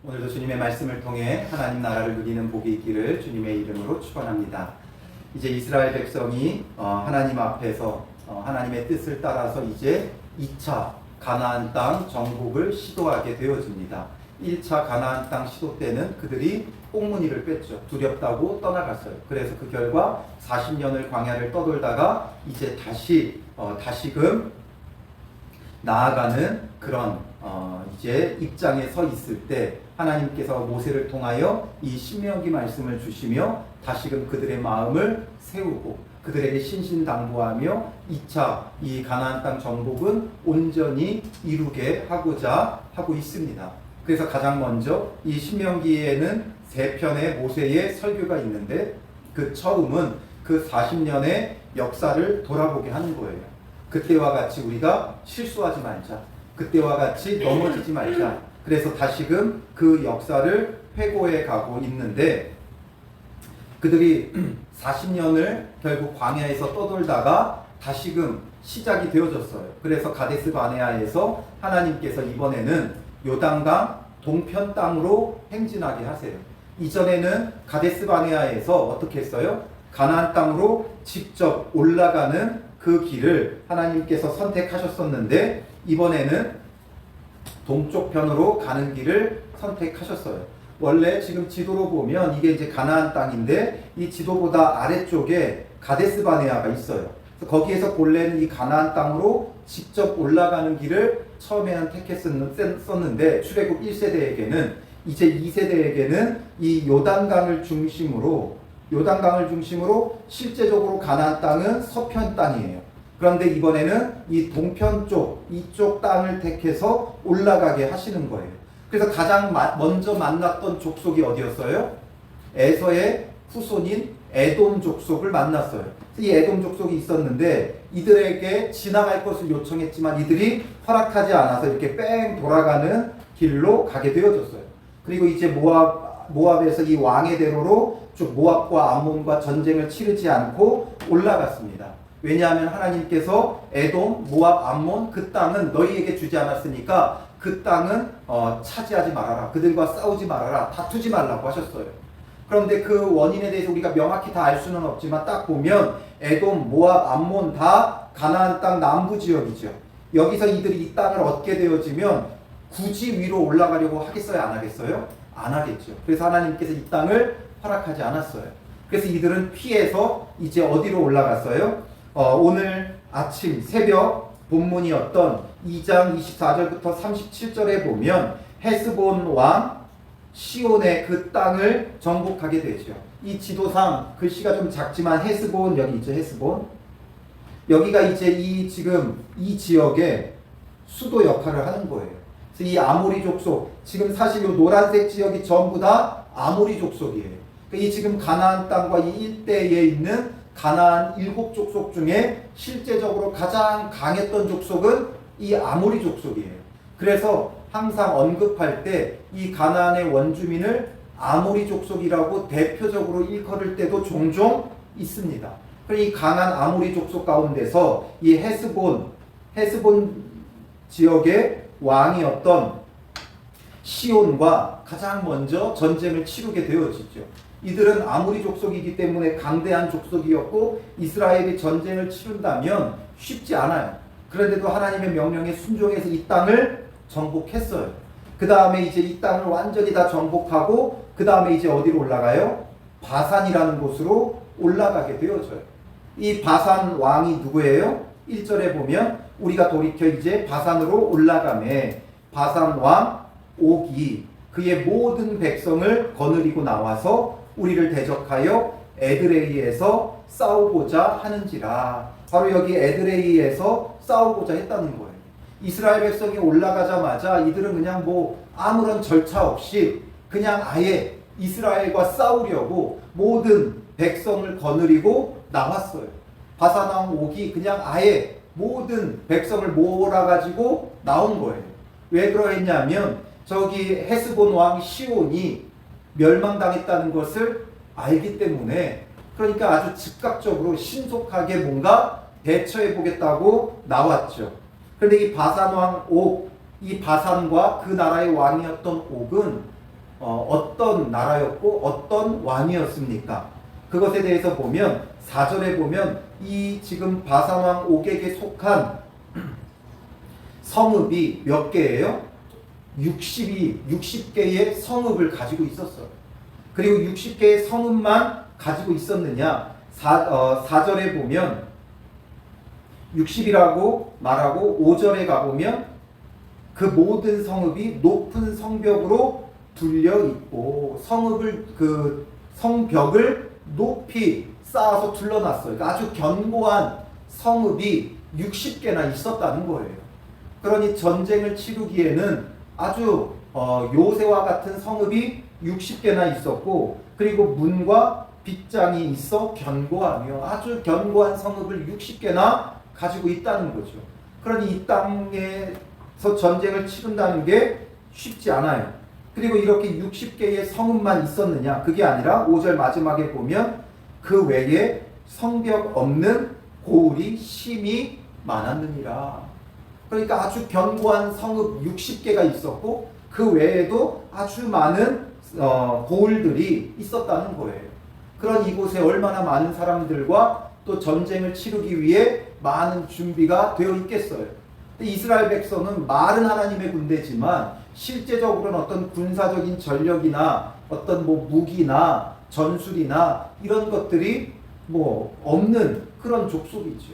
오늘도 주님의 말씀을 통해 하나님 나라를 누리는 복이 있기를 주님의 이름으로 축원합니다. 이제 이스라엘 백성이 하나님 앞에서 하나님의 뜻을 따라서 이제 2차 가나안 땅 정복을 시도하게 되어집니다. 1차 가나안 땅 시도 때는 그들이 꽁무니를 뺐죠. 두렵다고 떠나갔어요. 그래서 그 결과 40년을 광야를 떠돌다가 이제 다시금 나아가는 그런 이제 입장에 서 있을 때 하나님께서 모세를 통하여 이 신명기 말씀을 주시며 다시금 그들의 마음을 세우고 그들에게 신신당부하며 2차 이 가나안 땅 정복은 온전히 이루게 하고자 하고 있습니다. 그래서 가장 먼저 이 신명기에는 3편의 모세의 설교가 있는데 그 처음은 그 40년의 역사를 돌아보게 하는 거예요. 그때와 같이 우리가 실수하지 말자. 그때와 같이 넘어지지 말자. 그래서 다시금 그 역사를 회고해 가고 있는데 그들이 40년을 결국 광야에서 떠돌다가 다시금 시작이 되어졌어요. 그래서 가데스 바네아에서 하나님께서 이번에는 요단강 동편 땅으로 행진하게 하세요. 이전에는 가데스 바네아에서 어떻게 했어요? 가나안 땅으로 직접 올라가는 그 길을 하나님께서 선택하셨었는데 이번에는 동쪽 편으로 가는 길을 선택하셨어요. 원래 지금 지도로 보면 이게 이제 가나안 땅인데 이 지도보다 아래쪽에 가데스 바네아가 있어요. 그래서 거기에서 본래는 이 가나안 땅으로 직접 올라가는 길을 처음에는 택했었는데 출애굽 1세대에게는 이제 2세대에게는 이 요단강을 중심으로 실제적으로 가나안 땅은 서편 땅이에요. 그런데 이번에는 이 동편 쪽, 이쪽 땅을 택해서 올라가게 하시는 거예요. 그래서 가장 먼저 만났던 족속이 어디였어요? 에서의 후손인 에돔 족속을 만났어요. 이 에돔 족속이 있었는데 이들에게 지나갈 것을 요청했지만 이들이 허락하지 않아서 이렇게 뺑 돌아가는 길로 가게 되어졌어요. 그리고 이제 모압에서 이 왕의 대로로 쭉 모압과 암몬과 전쟁을 치르지 않고 올라갔습니다. 왜냐하면 하나님께서 에돔, 모압, 암몬 그 땅은 너희에게 주지 않았으니까 그 땅은 차지하지 말아라. 그들과 싸우지 말아라. 다투지 말라고 하셨어요. 그런데 그 원인에 대해서 우리가 명확히 다 알 수는 없지만 딱 보면 에돔, 모압, 암몬 다 가나안 땅 남부 지역이죠. 여기서 이들이 이 땅을 얻게 되어지면 굳이 위로 올라가려고 하겠어요? 안 하겠어요? 안 하겠죠. 그래서 하나님께서 이 땅을 허락하지 않았어요. 그래서 이들은 피해서 이제 어디로 올라갔어요? 오늘 아침 새벽 본문이었던 2장 24절부터 37절에 보면 헤스본 왕 시온의 그 땅을 정복하게 되죠. 이 지도상 글씨가 좀 작지만 헤스본 여기 있죠. 헤스본 여기가 이제 지금 이 지역의 수도 역할을 하는 거예요. 그래서 이 아모리 족속 지금 사실 이 노란색 지역이 전부 다 아모리 족속이에요. 이 지금 가나안 땅과 이 일대에 있는 가나안 7족속 중에 실제적으로 가장 강했던 족속은 이 아모리 족속이에요. 그래서 항상 언급할 때 이 가나안의 원주민을 아모리 족속이라고 대표적으로 일컬을 때도 종종 있습니다. 이 강한 아모리 족속 가운데서 이 헤스본 지역의 왕이었던 시온과 가장 먼저 전쟁을 치르게 되어지죠. 이들은 아모리 족속이기 때문에 강대한 족속이었고 이스라엘이 전쟁을 치른다면 쉽지 않아요. 그런데도 하나님의 명령에 순종해서 이 땅을 정복했어요. 그 다음에 이제 이 땅을 완전히 다 정복하고 그 다음에 이제 어디로 올라가요? 바산이라는 곳으로 올라가게 되어져요. 이 바산 왕이 누구예요? 1절에 보면 우리가 돌이켜 이제 바산으로 올라가매 바산 왕 옥이 그의 모든 백성을 거느리고 나와서 우리를 대적하여 에드레이에서 싸우고자 하는지라. 바로 여기 에드레이에서 싸우고자 했다는 거예요. 이스라엘 백성이 올라가자마자 이들은 그냥 아무런 절차 없이 그냥 아예 이스라엘과 싸우려고 모든 백성을 거느리고 나왔어요. 바산왕 옥이 그냥 아예 모든 백성을 몰아가지고 나온 거예요. 왜 그러했냐면 저기 헤스본 왕 시온이 멸망당했다는 것을 알기 때문에 그러니까 아주 즉각적으로 신속하게 뭔가 대처해 보겠다고 나왔죠. 그런데 이 바산 왕 옥, 이 바산과 그 나라의 왕이었던 옥은 어떤 나라였고 어떤 왕이었습니까? 그것에 대해서 보면 4절에 보면 이 지금 바산왕 옥에게 속한 성읍이 몇 개예요? 60개의 성읍을 가지고 있었어요. 그리고 60개의 성읍만 가지고 있었느냐? 4절에 보면 60이라고 말하고 5절에 가보면 그 모든 성읍이 높은 성벽으로 둘려 있고 성읍을 그 성벽을 높이 쌓아서 둘러놨어요. 그러니까 아주 견고한 성읍이 60개나 있었다는 거예요. 그러니 전쟁을 치르기에는 아주 요새와 같은 성읍이 60개나 있었고 그리고 문과 빗장이 있어 견고하며 아주 견고한 성읍을 60개나 가지고 있다는 거죠. 그러니 이 땅에서 전쟁을 치른다는 게 쉽지 않아요. 그리고 이렇게 60개의 성읍만 있었느냐? 그게 아니라 5절 마지막에 보면 그 외에 성벽 없는 고을이 심히 많았느니라. 그러니까 아주 견고한 성읍 60개가 있었고 그 외에도 아주 많은 고을들이 있었다는 거예요. 그런 이곳에 얼마나 많은 사람들과 또 전쟁을 치르기 위해 많은 준비가 되어 있겠어요. 이스라엘 백성은 말은 하나님의 군대지만 실제적으로는 어떤 군사적인 전력이나 어떤 무기나 전술이나 이런 것들이 없는 그런 족속이죠.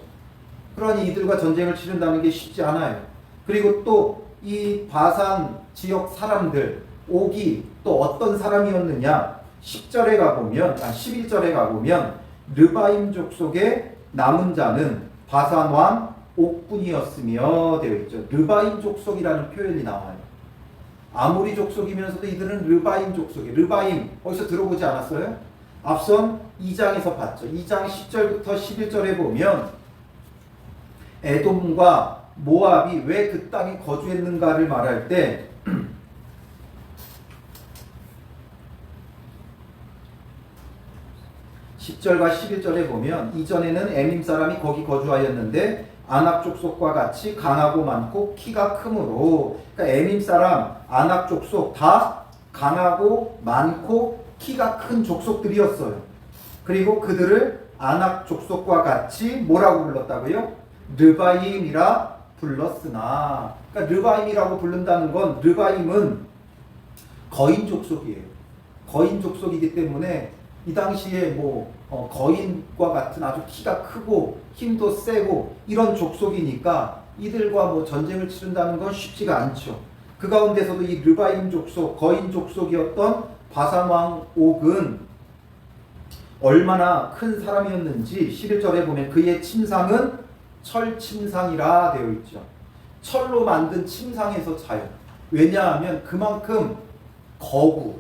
그러니 이들과 전쟁을 치른다는 게 쉽지 않아요. 그리고 또 이 바산 지역 사람들 옥이 또 어떤 사람이었느냐? 10절에 가보면 11절에 가보면 르바임 족속의 남은 자는 바산 왕 옥분이었으며 되어 있죠. 르바임 족속이라는 표현이 나와요. 아모리 족속이면서도 이들은 르바임 족속이에요. 르바임 어디서 들어보지 않았어요? 앞선 2장에서 봤죠. 2장 10절부터 11절에 보면 에돔과 모압이 왜 그 땅에 거주했는가를 말할 때 10절과 11절에 보면 이전에는 에밈 사람이 거기 거주하였는데 아낙 족속과 같이 강하고 많고 키가 크므로 그러니까 에밈 사람, 아낙 족속 다 강하고 많고 키가 큰 족속들이었어요. 그리고 그들을 아낙 족속과 같이 뭐라고 불렀다고요? 르바임이라 불렀으나 그러니까 르바임이라고 부른다는 건 르바임은 거인 족속이에요. 거인 족속이기 때문에 이 당시에 거인과 같은 아주 키가 크고 힘도 세고 이런 족속이니까 이들과 전쟁을 치른다는 건 쉽지가 않죠. 그 가운데서도 이 르바임 족속, 거인 족속이었던 바산 왕 옥은 얼마나 큰 사람이었는지 11절에 보면 그의 침상은 철 침상이라 되어 있죠. 철로 만든 침상에서 자요. 왜냐하면 그만큼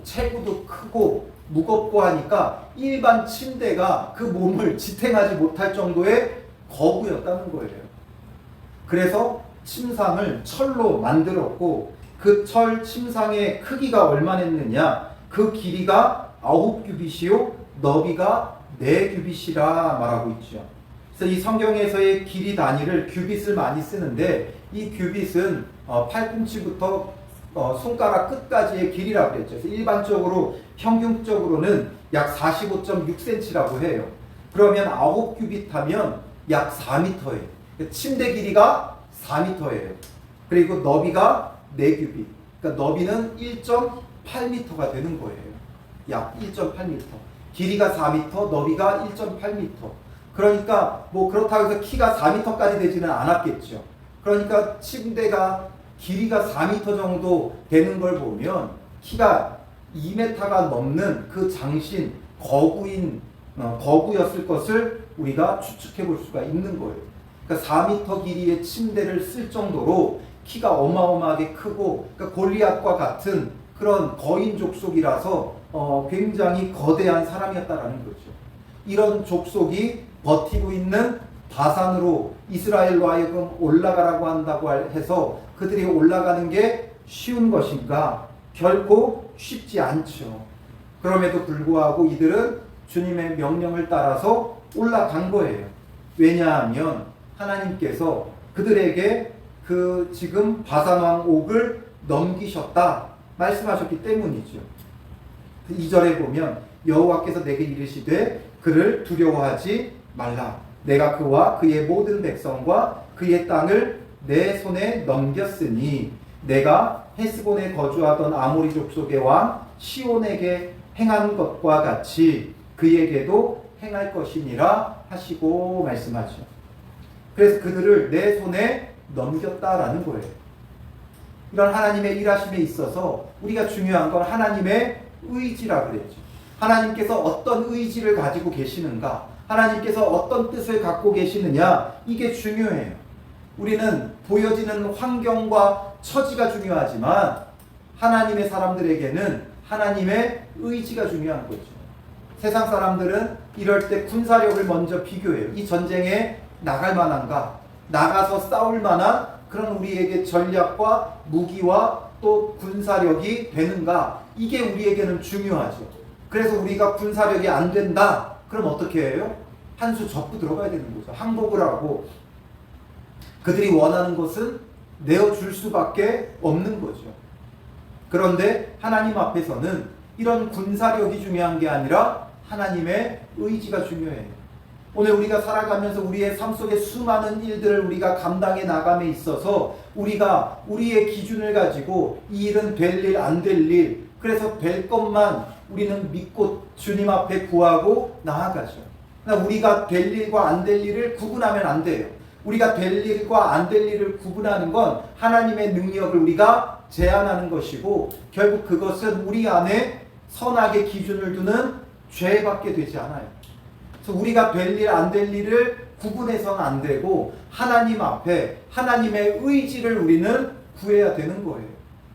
체구도 크고 무겁고 하니까 일반 침대가 그 몸을 지탱하지 못할 정도의 거구였다는 거예요. 그래서 침상을 철로 만들었고 그 철 침상의 크기가 얼마였느냐? 그 길이가 9규빗이요 너비가 4규빗이라 말하고 있죠. 그래서 이 성경에서의 길이 단위를 규빗을 많이 쓰는데 이 규빗은 팔꿈치부터 손가락 끝까지의 길이라고 그랬죠. 그래서 일반적으로 평균적으로는 약 45.6cm라고 해요. 그러면 9규빗 하면 약 4m예요. 침대 길이가 4m예요. 그리고 너비가 4규빗. 그러니까 너비는 1.8m가 되는 거예요. 약 1.8m. 길이가 4m, 너비가 1.8m. 그러니까 그렇다고 해서 키가 4m까지 되지는 않았겠죠. 그러니까 침대가 길이가 4m 정도 되는 걸 보면 키가 2m가 넘는 그 장신 거구였을 것을 우리가 추측해 볼 수가 있는 거예요. 그러니까 4m 길이의 침대를 쓸 정도로 키가 어마어마하게 크고 그러니까 골리앗과 같은 그런 거인 족속이라서 굉장히 거대한 사람이었다라는 거죠. 이런 족속이 버티고 있는 바산으로 이스라엘로 하여금 올라가라고 한다고 해서 그들이 올라가는 게 쉬운 것인가? 결코 쉽지 않죠. 그럼에도 불구하고 이들은 주님의 명령을 따라서 올라간 거예요. 왜냐하면 하나님께서 그들에게 그 지금 바산 왕 옥을 넘기셨다 말씀하셨기 때문이죠. 2절에 보면 여호와께서 내게 이르시되 그를 두려워하지 말라. 내가 그와 그의 모든 백성과 그의 땅을 내 손에 넘겼으니 내가 헤스본에 거주하던 아모리 족속의 왕 시온에게 행한 것과 같이 그에게도 행할 것이니라 하시고 말씀하죠. 그래서 그들을 내 손에 넘겼다라는 거예요. 이런 하나님의 일하심에 있어서 우리가 중요한 건 하나님의 의지라 그랬죠. 하나님께서 어떤 의지를 가지고 계시는가, 하나님께서 어떤 뜻을 갖고 계시느냐, 이게 중요해요. 우리는 보여지는 환경과 처지가 중요하지만 하나님의 사람들에게는 하나님의 의지가 중요한 거죠. 세상 사람들은 이럴 때 군사력을 먼저 비교해요. 이 전쟁에 나갈 만한가, 나가서 싸울 만한 그런 우리에게 전략과 무기와 또 군사력이 되는가, 이게 우리에게는 중요하죠. 그래서 우리가 군사력이 안 된다, 그럼 어떻게 해요? 한 수 접고 들어가야 되는 거죠. 항복을 하고 그들이 원하는 것은 내어줄 수밖에 없는 거죠. 그런데 하나님 앞에서는 이런 군사력이 중요한 게 아니라 하나님의 의지가 중요해요. 오늘 우리가 살아가면서 우리의 삶 속에 수많은 일들을 우리가 감당해 나감에 있어서 우리가 우리의 기준을 가지고 이 일은 될 일, 안 될 일, 그래서 될 것만 우리는 믿고 주님 앞에 구하고 나아가죠. 그러나 우리가 될 일과 안 될 일을 구분하면 안 돼요. 우리가 될 일과 안 될 일을 구분하는 건 하나님의 능력을 우리가 제한하는 것이고 결국 그것은 우리 안에 선악의 기준을 두는 죄밖에 되지 않아요. 그래서 우리가 될 일, 안 될 일을 구분해서는 안 되고 하나님 앞에 하나님의 의지를 우리는 구해야 되는 거예요.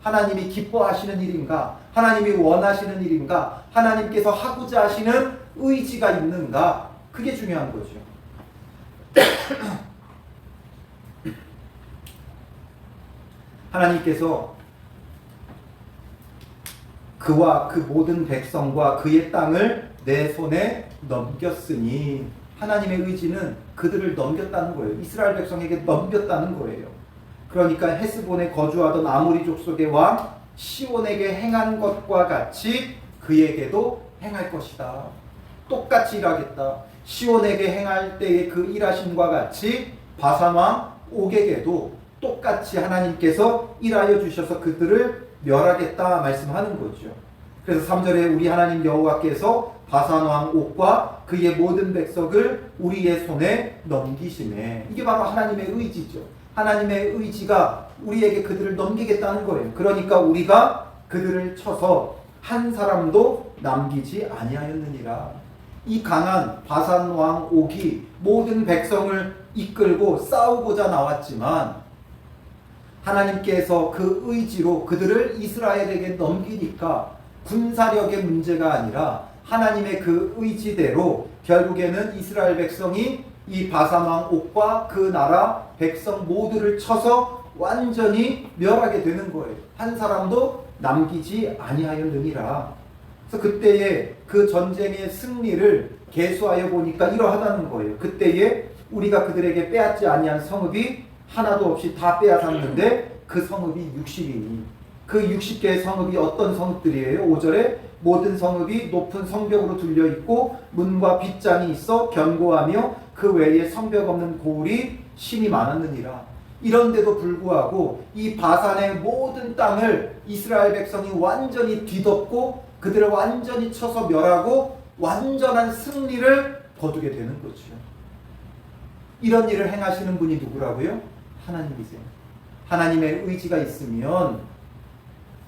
하나님이 기뻐하시는 일인가? 하나님이 원하시는 일인가? 하나님께서 하고자 하시는 의지가 있는가? 그게 중요한 거죠. 하나님께서 그와 그 모든 백성과 그의 땅을 내 손에 넘겼으니 하나님의 의지는 그들을 넘겼다는 거예요. 이스라엘 백성에게 넘겼다는 거예요. 그러니까 헤스본에 거주하던 아모리 족속의 왕 시온에게 행한 것과 같이 그에게도 행할 것이다. 똑같이 일하겠다. 시온에게 행할 때의 그 일하심과 같이 바산 왕 옥에게도 똑같이 하나님께서 일하여 주셔서 그들을 멸하겠다 말씀하는 거죠. 그래서 3절에 우리 하나님 여호와께서 바산 왕 옥과 그의 모든 백성을 우리의 손에 넘기시네. 이게 바로 하나님의 의지죠. 하나님의 의지가 우리에게 그들을 넘기겠다는 거예요. 그러니까 우리가 그들을 쳐서 한 사람도 남기지 아니하였느니라. 이 강한 바산 왕 옥이 모든 백성을 이끌고 싸우고자 나왔지만 하나님께서 그 의지로 그들을 이스라엘에게 넘기니까 군사력의 문제가 아니라 하나님의 그 의지대로 결국에는 이스라엘 백성이 이 바산 왕 옥과 그 나라 백성 모두를 쳐서 완전히 멸하게 되는 거예요. 한 사람도 남기지 아니하였느니라. 그래서 그때의 그 전쟁의 승리를 계수하여 보니까 이러하다는 거예요. 그때에 우리가 그들에게 빼앗지 아니한 성읍이 하나도 없이 다 빼앗았는데 그 성읍이 60이니 그 60개의 성읍이 어떤 성읍들이에요? 5절에 모든 성읍이 높은 성벽으로 둘려 있고 문과 빗장이 있어 견고하며 그 외에 성벽 없는 고을이 심이 많았느니라. 이런데도 불구하고 이 바산의 모든 땅을 이스라엘 백성이 완전히 뒤덮고 그들을 완전히 쳐서 멸하고 완전한 승리를 거두게 되는 거죠. 이런 일을 행하시는 분이 누구라고요? 하나님이세요. 하나님의 의지가 있으면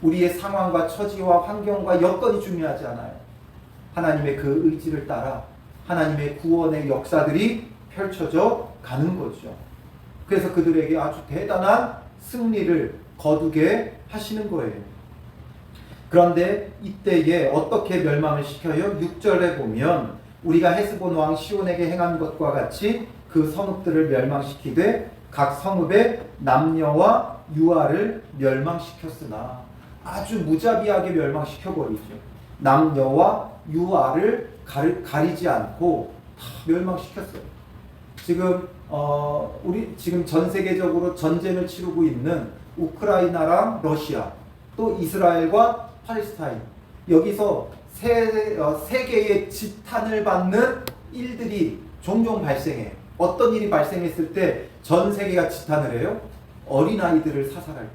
우리의 상황과 처지와 환경과 여건이 중요하지 않아요. 하나님의 그 의지를 따라 하나님의 구원의 역사들이 펼쳐져 가는 거죠. 그래서 그들에게 아주 대단한 승리를 거두게 하시는 거예요. 그런데 이때에 어떻게 멸망을 시켜요? 6절에 보면 우리가 헤스본 왕 시온에게 행한 것과 같이 그 성읍들을 멸망시키되 각 성읍의 남녀와 유아를 멸망시켰으나 아주 무자비하게 멸망시켜버리죠. 남녀와 유아를 가리지 않고 다 멸망시켰어요. 우리 지금 전 세계적으로 전쟁을 치르고 있는 우크라이나랑 러시아 또 이스라엘과 팔레스타인 여기서 세계의 지탄을 받는 일들이 종종 발생해요. 어떤 일이 발생했을 때 전 세계가 지탄을 해요? 어린아이들을 사살할 때,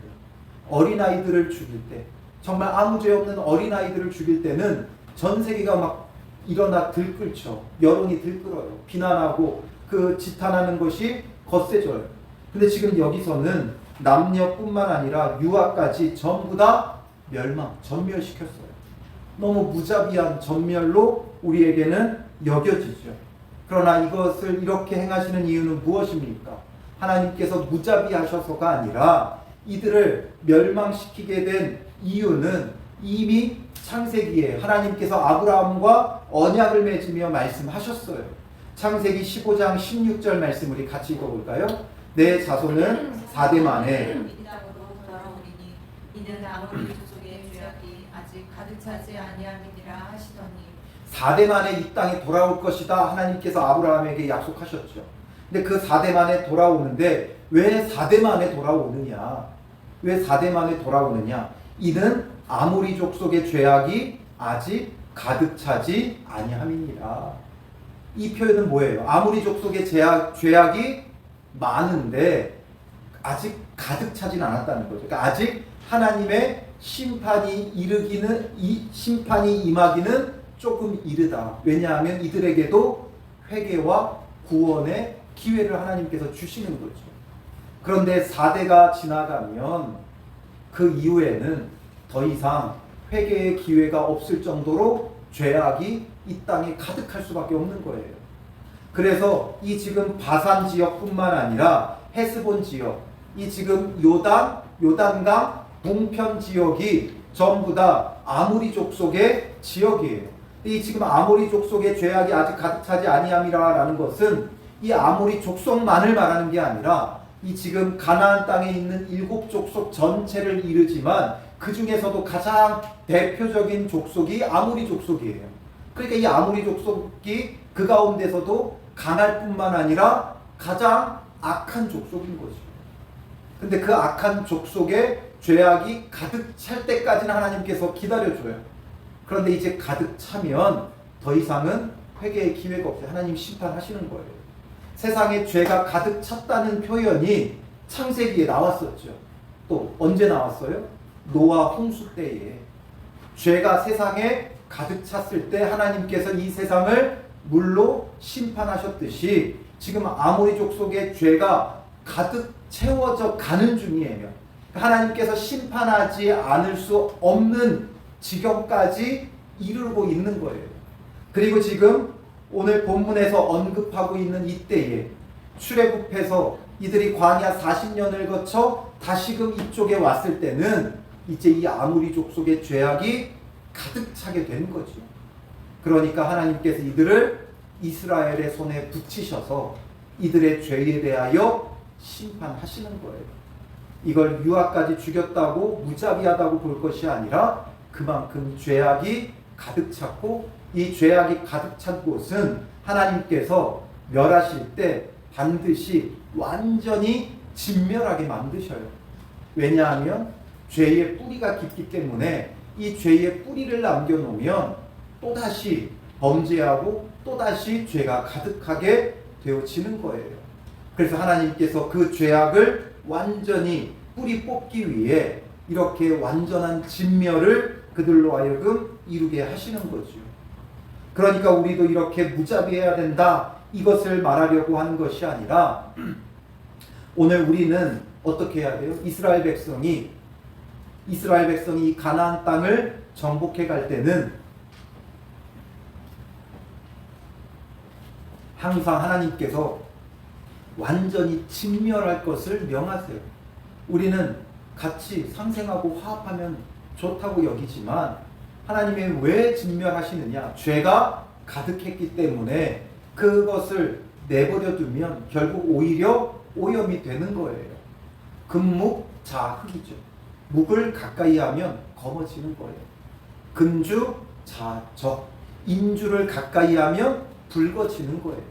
어린아이들을 죽일 때, 정말 아무 죄 없는 어린아이들을 죽일 때는 전 세계가 막 일어나 들끓죠. 여론이 들끓어요. 비난하고 그 지탄하는 것이 거세져요. 근데 지금 여기서는 남녀뿐만 아니라 유아까지 전부 다 전멸시켰어요. 너무 무자비한 전멸로 우리에게는 여겨지죠. 그러나 이것을 이렇게 행하시는 이유는 무엇입니까? 하나님께서 무자비하셔서가 아니라 이들을 멸망시키게 된 이유는 이미 창세기에 하나님께서 아브라함과 언약을 맺으며 말씀하셨어요. 창세기 15장 16절 말씀 우리 같이 읽어볼까요? 내 자손은 4대 만에 이는 아모리 족속의 죄악이 아직 가득 차지 아니함이니라 하시더니 4대 만에 이 땅에 돌아올 것이다 하나님께서 아브라함에게 약속하셨죠. 근데 그 4대 만에 돌아오는데 왜 4대 만에 돌아오느냐? 왜 4대 만에 돌아오느냐? 이는 아모리 족속의 죄악이 아직 가득 차지 아니함이니라. 이 표현은 뭐예요? 아모리 족속의 죄악이 많은데 아직 가득 차진 않았다는 거죠. 그러니까 아직 하나님의 심판이 임하기는 조금 이르다. 왜냐하면 이들에게도 회개와 구원의 기회를 하나님께서 주시는 거죠. 그런데 4대가 지나가면 그 이후에는 더 이상 회개의 기회가 없을 정도로 죄악이 이 땅에 가득할 수밖에 없는 거예요. 그래서 이 지금 바산 지역뿐만 아니라 헤스본 지역, 이 지금 요단강 동편 지역이 전부 다 아모리 족속의 지역이에요. 이 지금 아모리 족속의 죄악이 아직 가득 차지 아니함이라는 것은 이 아모리 족속만을 말하는 게 아니라 이 지금 가나안 땅에 있는 7족속 전체를 이르지만 그 중에서도 가장 대표적인 족속이 아모리 족속이에요. 그러니까 이 아모리 족속이 그 가운데서도 강할 뿐만 아니라 가장 악한 족속인 거죠. 근데 그 악한 족속의 죄악이 가득 찰 때까지는 하나님께서 기다려줘요. 그런데 이제 가득 차면 더 이상은 회개의 기회가 없어요. 하나님 심판하시는 거예요. 세상에 죄가 가득 찼다는 표현이 창세기에 나왔었죠. 또 언제 나왔어요? 노아 홍수 때에 죄가 세상에 가득 찼을 때 하나님께서 이 세상을 물로 심판하셨듯이 지금 아모리 족속의 죄가 가득 채워져 가는 중이에요. 하나님께서 심판하지 않을 수 없는 지경까지 이르고 있는 거예요. 그리고 지금 오늘 본문에서 언급하고 있는 이때에 출애굽해서 이들이 광야 40년을 거쳐 다시금 이쪽에 왔을 때는 이제 이 아모리 족속의 죄악이 가득 차게 된 거죠. 그러니까 하나님께서 이들을 이스라엘의 손에 붙이셔서 이들의 죄에 대하여 심판하시는 거예요. 이걸 유아까지 죽였다고 무자비하다고 볼 것이 아니라 그만큼 죄악이 가득 찼고 이 죄악이 가득 찬 곳은 하나님께서 멸하실 때 반드시 완전히 진멸하게 만드셔요. 왜냐하면 죄의 뿌리가 깊기 때문에 이 죄의 뿌리를 남겨놓으면 또다시 범죄하고 또다시 죄가 가득하게 되어지는 거예요. 그래서 하나님께서 그 죄악을 완전히 뿌리 뽑기 위해 이렇게 완전한 진멸을 그들로 하여금 이루게 하시는 거죠. 그러니까 우리도 이렇게 무자비해야 된다 이것을 말하려고 하는 것이 아니라 오늘 우리는 어떻게 해야 돼요? 이스라엘 백성이 이 가나안 땅을 정복해 갈 때는 항상 하나님께서 완전히 진멸할 것을 명하세요. 우리는 같이 상생하고 화합하면 좋다고 여기지만 하나님이 왜 진멸하시느냐? 죄가 가득했기 때문에 그것을 내버려 두면 결국 오히려 오염이 되는 거예요. 금묵자흑이죠. 묵을 가까이 하면 검어지는 거예요. 금주자적, 인주를 가까이 하면 붉어지는 거예요.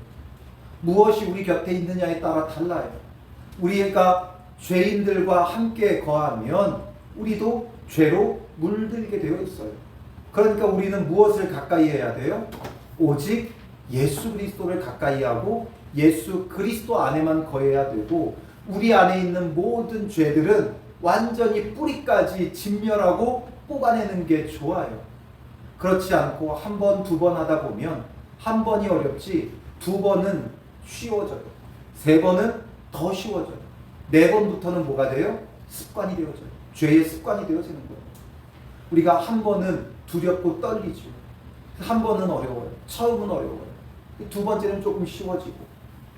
무엇이 우리 곁에 있느냐에 따라 달라요. 우리가 죄인들과 함께 거하면 우리도 죄로 물들게 되어 있어요. 그러니까 우리는 무엇을 가까이 해야 돼요? 오직 예수 그리스도를 가까이 하고 예수 그리스도 안에만 거해야 되고, 우리 안에 있는 모든 죄들은 완전히 뿌리까지 진멸하고 뽑아내는 게 좋아요. 그렇지 않고 한 번, 두 번 하다 보면 한 번이 어렵지 두 번은 쉬워져요. 세 번은 더 쉬워져요. 네 번부터는 뭐가 돼요? 습관이 되어져요. 죄의 습관이 되어지는 거예요. 우리가 한 번은 두렵고 떨리죠. 한 번은 어려워요. 처음은 어려워요. 두 번째는 조금 쉬워지고,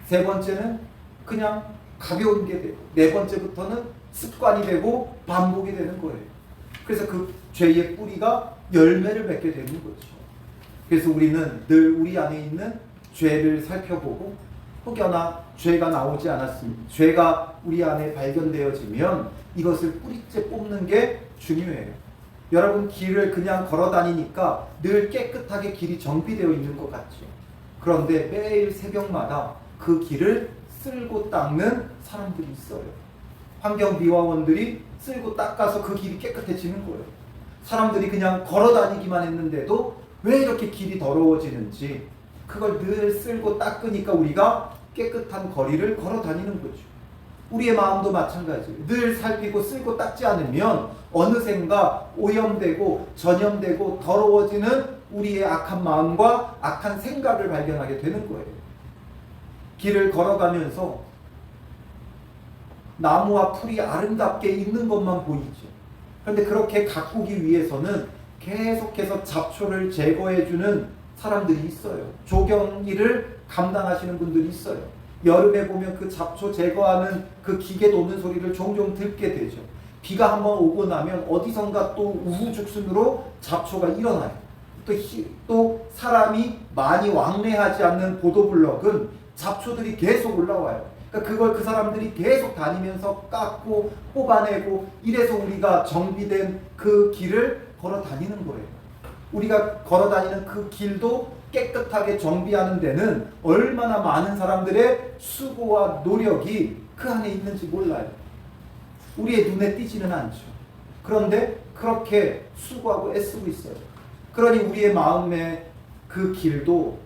세 번째는 그냥 가벼운 게 되고, 네 번째부터는 습관이 되고 반복이 되는 거예요. 그래서 그 죄의 뿌리가 열매를 맺게 되는 거죠. 그래서 우리는 늘 우리 안에 있는 죄를 살펴보고, 혹여나 죄가 나오지 않았습니다. 죄가 우리 안에 발견되어지면 이것을 뿌리째 뽑는 게 중요해요. 여러분, 길을 그냥 걸어 다니니까 늘 깨끗하게 길이 정비되어 있는 것 같죠. 그런데 매일 새벽마다 그 길을 쓸고 닦는 사람들이 있어요. 환경미화원들이 쓸고 닦아서 그 길이 깨끗해지는 거예요. 사람들이 그냥 걸어 다니기만 했는데도 왜 이렇게 길이 더러워지는지, 그걸 늘 쓸고 닦으니까 우리가 깨끗한 거리를 걸어 다니는 거죠. 우리의 마음도 마찬가지예요. 늘 살피고 쓸고 닦지 않으면 어느샌가 오염되고 전염되고 더러워지는 우리의 악한 마음과 악한 생각을 발견하게 되는 거예요. 길을 걸어가면서 나무와 풀이 아름답게 있는 것만 보이죠. 그런데 그렇게 가꾸기 위해서는 계속해서 잡초를 제거해주는 사람들이 있어요. 조경 일을 감당하시는 분들이 있어요. 여름에 보면 그 잡초 제거하는 그 기계 도는 소리를 종종 듣게 되죠. 비가 한번 오고 나면 어디선가 또 우후죽순으로 잡초가 일어나요. 또 사람이 많이 왕래하지 않는 보도블럭은 잡초들이 계속 올라와요. 그러니까 그걸 그 사람들이 계속 다니면서 깎고 뽑아내고, 이래서 우리가 정비된 그 길을 걸어 다니는 거예요. 우리가 걸어 다니는 그 길도 깨끗하게 정비하는 데는 얼마나 많은 사람들의 수고와 노력이 그 안에 있는지 몰라요. 우리의 눈에 띄지는 않죠. 그런데 그렇게 수고하고 애쓰고 있어요. 그러니 우리의 마음의 그 길도,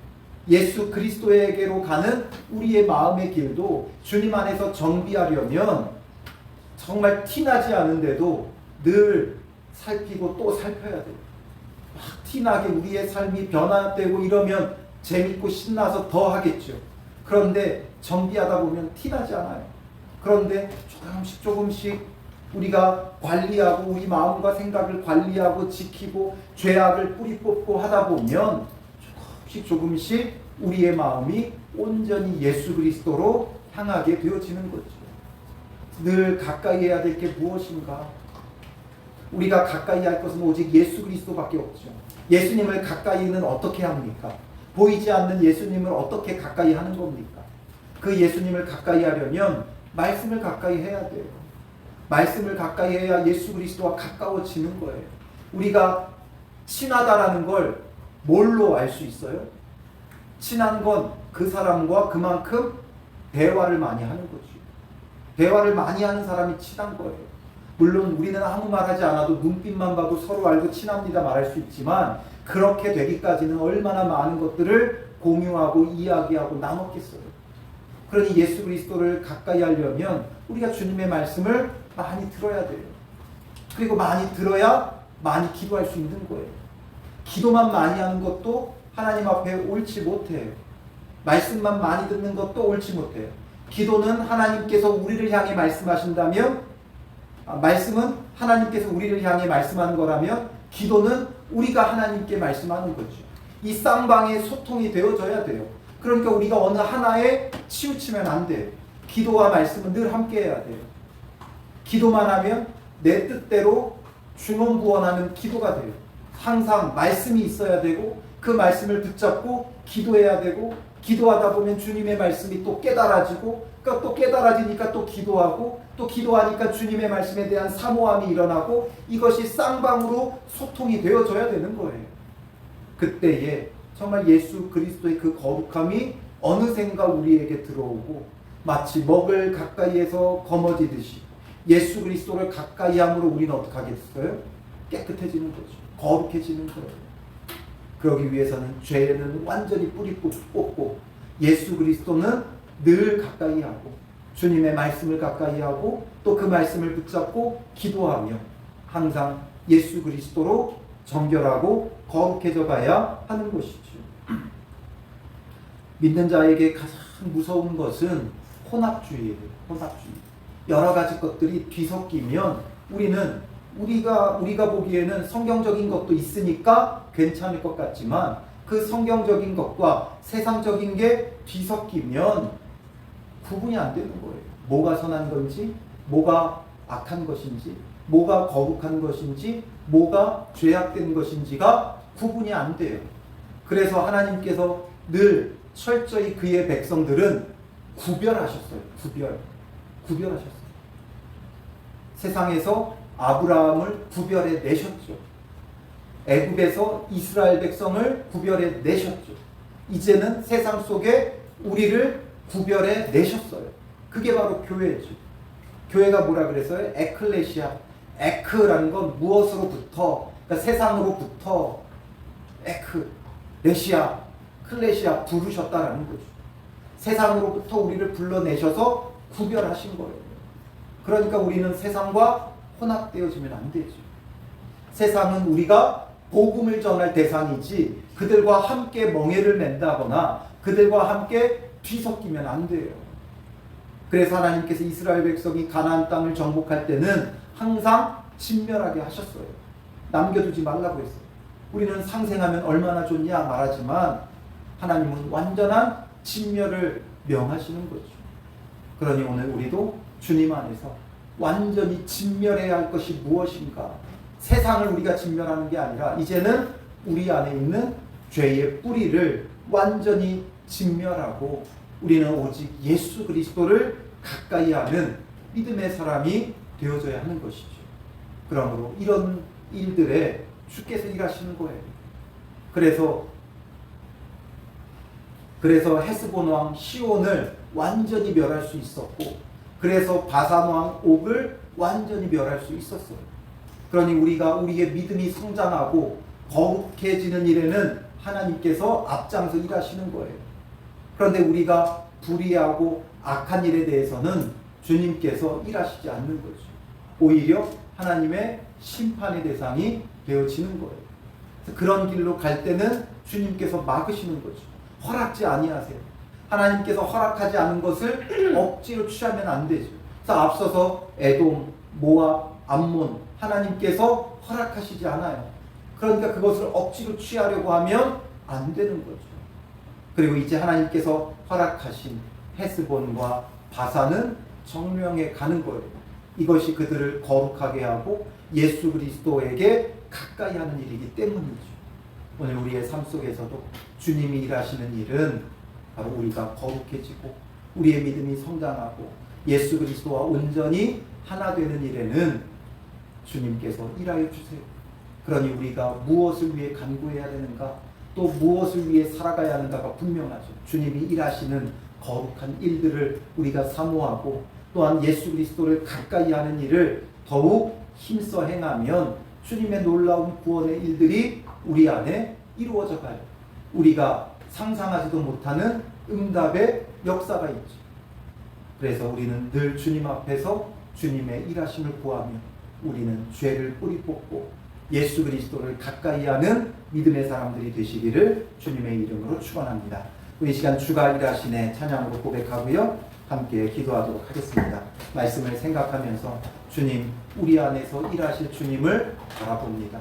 예수 그리스도에게로 가는 우리의 마음의 길도 주님 안에서 정비하려면 정말 티나지 않은데도 늘 살피고 또 살펴야 돼요. 막 티나게 우리의 삶이 변화되고 이러면 재밌고 신나서 더 하겠죠. 그런데 정비하다 보면 티나지 않아요. 그런데 조금씩 우리가 관리하고, 우리 마음과 생각을 관리하고 지키고 죄악을 뿌리 뽑고 하다 보면 조금씩 우리의 마음이 온전히 예수 그리스도로 향하게 되어지는 거죠. 늘 가까이 해야 될 게 무엇인가? 우리가 가까이 할 것은 오직 예수 그리스도밖에 없죠. 예수님을 가까이는 어떻게 합니까? 보이지 않는 예수님을 어떻게 가까이 하는 겁니까? 그 예수님을 가까이 하려면 말씀을 가까이 해야 돼요. 말씀을 가까이 해야 예수 그리스도와 가까워지는 거예요. 우리가 친하다라는 걸 뭘로 알 수 있어요? 친한 건 그 사람과 그만큼 대화를 많이 하는 거죠. 대화를 많이 하는 사람이 친한 거예요. 물론 우리는 아무 말 하지 않아도 눈빛만 봐도 서로 알고 친합니다 말할 수 있지만, 그렇게 되기까지는 얼마나 많은 것들을 공유하고 이야기하고 나눴겠어요. 그러니 예수 그리스도를 가까이 하려면 우리가 주님의 말씀을 많이 들어야 돼요. 그리고 많이 들어야 많이 기도할 수 있는 거예요. 기도만 많이 하는 것도 하나님 앞에 옳지 못해요. 말씀만 많이 듣는 것도 옳지 못해요. 기도는 하나님께서 우리를 향해 말씀하신다면, 말씀은 하나님께서 우리를 향해 말씀하는 거라면, 기도는 우리가 하나님께 말씀하는 거죠. 이 쌍방의 소통이 되어져야 돼요. 그러니까 우리가 어느 하나에 치우치면 안 돼요. 기도와 말씀은 늘 함께 해야 돼요. 기도만 하면 내 뜻대로 중언부언하는 기도가 돼요. 항상 말씀이 있어야 되고, 그 말씀을 붙잡고 기도해야 되고, 기도하다 보면 주님의 말씀이 또 깨달아지고, 그러니까 또 깨달아지니까 또 기도하고, 또 기도하니까 주님의 말씀에 대한 사모함이 일어나고, 이것이 쌍방으로 소통이 되어져야 되는 거예요. 그때에 정말 예수 그리스도의 그 거룩함이 어느샌가 우리에게 들어오고, 마치 먹을 가까이에서 거머쥐듯이 예수 그리스도를 가까이 함으로 우리는 어떻게 하겠어요? 깨끗해지는 거죠. 거룩해지는 거예요. 그러기 위해서는 죄는 완전히 뿌리 뽑고 예수 그리스도는 늘 가까이 하고 주님의 말씀을 가까이 하고 또 그 말씀을 붙잡고 기도하며 항상 예수 그리스도로 정결하고 거룩해져 가야 하는 것이죠. 믿는 자에게 가장 무서운 것은 혼합주의예요. 혼합주의. 여러 가지 것들이 뒤섞이면 우리가 보기에는 성경적인 것도 있으니까 괜찮을 것 같지만 그 성경적인 것과 세상적인 게 뒤섞이면 구분이 안 되는 거예요. 뭐가 선한 건지, 뭐가 악한 것인지, 뭐가 거룩한 것인지, 뭐가 죄악된 것인지가 구분이 안 돼요. 그래서 하나님께서 늘 철저히 그의 백성들은 구별하셨어요. 구별하셨어요. 세상에서 아브라함을 구별해 내셨죠. 애굽에서 이스라엘 백성을 구별해 내셨죠. 이제는 세상 속에 우리를 구별해 내셨어요. 그게 바로 교회죠. 교회가 뭐라 그랬어요? 에클레시아. 에크라는 건 무엇으로부터, 그러니까 세상으로부터 에크, 레시아, 클레시아 부르셨다라는 거죠. 세상으로부터 우리를 불러내셔서 구별하신 거예요. 그러니까 우리는 세상과 혼합되어지면 안 되죠. 세상은 우리가 복음을 전할 대상이지 그들과 함께 멍에를 맨다거나 그들과 함께 뒤섞이면 안 돼요. 그래서 하나님께서 이스라엘 백성이 가나안 땅을 정복할 때는 항상 진멸하게 하셨어요. 남겨두지 말라고 했어요. 우리는 상생하면 얼마나 좋냐 말하지만 하나님은 완전한 진멸을 명하시는 거죠. 그러니 오늘 우리도 주님 안에서 완전히 진멸해야 할 것이 무엇인가? 세상을 우리가 진멸하는 게 아니라 이제는 우리 안에 있는 죄의 뿌리를 완전히 진멸하고 우리는 오직 예수 그리스도를 가까이 하는 믿음의 사람이 되어져야 하는 것이죠. 그러므로 이런 일들에 주께서 일하시는 거예요. 그래서 헤스본 왕 시온을 완전히 멸할 수 있었고, 그래서 바산 왕 옥을 완전히 멸할 수 있었어요. 그러니 우리가 우리의 믿음이 성장하고 거룩해지는 일에는 하나님께서 앞장서 일하시는 거예요. 그런데 우리가 불의하고 악한 일에 대해서는 주님께서 일하시지 않는 거죠. 오히려 하나님의 심판의 대상이 되어지는 거예요. 그런 길로 갈 때는 주님께서 막으시는 거죠. 허락지 아니하세요. 하나님께서 허락하지 않은 것을 억지로 취하면 안 되죠. 그래서 앞서서 에돔, 모압, 암몬 하나님께서 허락하시지 않아요. 그러니까 그것을 억지로 취하려고 하면 안 되는 거죠. 그리고 이제 하나님께서 허락하신 헤스본과 바산은 정령에 가는 거예요. 이것이 그들을 거룩하게 하고 예수 그리스도에게 가까이 하는 일이기 때문이죠. 오늘 우리의 삶 속에서도 주님이 일하시는 일은 바로 우리가 거룩해지고 우리의 믿음이 성장하고 예수 그리스도와 온전히 하나 되는 일에는 주님께서 일하여 주세요. 그러니 우리가 무엇을 위해 간구해야 되는가, 또 무엇을 위해 살아가야 하는가가 분명하죠. 주님이 일하시는 거룩한 일들을 우리가 사모하고 또한 예수 그리스도를 가까이 하는 일을 더욱 힘써 행하면 주님의 놀라운 구원의 일들이 우리 안에 이루어져 가요. 우리가 상상하지도 못하는 응답의 역사가 있죠. 그래서 우리는 늘 주님 앞에서 주님의 일하심을 구하며 우리는 죄를 뿌리 뽑고 예수 그리스도를 가까이 하는 믿음의 사람들이 되시기를 주님의 이름으로 축원합니다. 우리 시간 주가 일하시네 찬양으로 고백하고요. 함께 기도하도록 하겠습니다. 말씀을 생각하면서 주님, 우리 안에서 일하실 주님을 바라봅니다.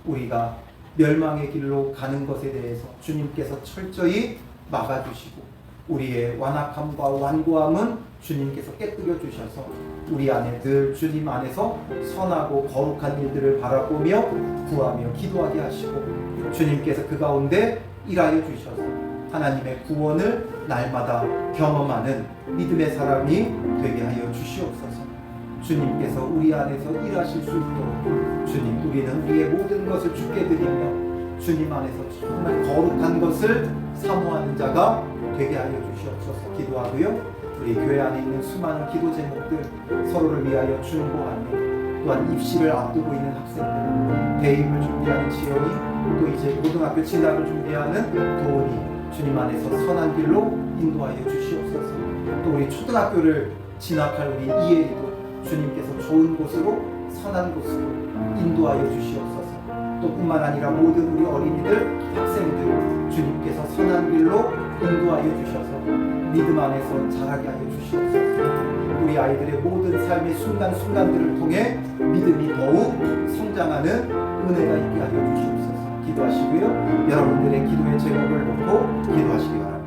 우리가 멸망의 길로 가는 것에 대해서 주님께서 철저히 막아주시고 우리의 완악함과 완고함은 주님께서 깨뜨려 주셔서 우리 안에 늘 주님 안에서 선하고 거룩한 일들을 바라보며 구하며 기도하게 하시고 주님께서 그 가운데 일하여 주셔서 하나님의 구원을 날마다 경험하는 믿음의 사람이 되게 하여 주시옵소서. 주님께서 우리 안에서 일하실 수 있도록 주님, 우리는 우리의 모든 것을 주께 드리며 주님 안에서 정말 거룩한 것을 사모하는 자가 되게 하여 주시옵소서 기도하고요. 우리 교회 안에 있는 수많은 기도 제목들 서로를 위하여 중보하며 또한 입시를 앞두고 있는 학생들, 대입을 준비하는 지영이, 또 이제 고등학교 진학을 준비하는 도원이 주님 안에서 선한 길로 인도하여 주시옵소서. 또 우리 초등학교를 진학할 우리 이혜리도 주님께서 좋은 곳으로, 선한 곳으로 인도하여 주시옵소서. 또 뿐만 아니라 모든 우리 어린이들, 학생들 주님께서 선한 길로 인도하여 주셔서 믿음 안에서 자라게 하여 주시옵소서. 우리 아이들의 모든 삶의 순간순간들을 통해 믿음이 더욱 성장하는 은혜가 있게 하여 주시옵소서. 기도하시고요. 여러분들의 기도의 제목을 놓고 기도하시기 바랍니다.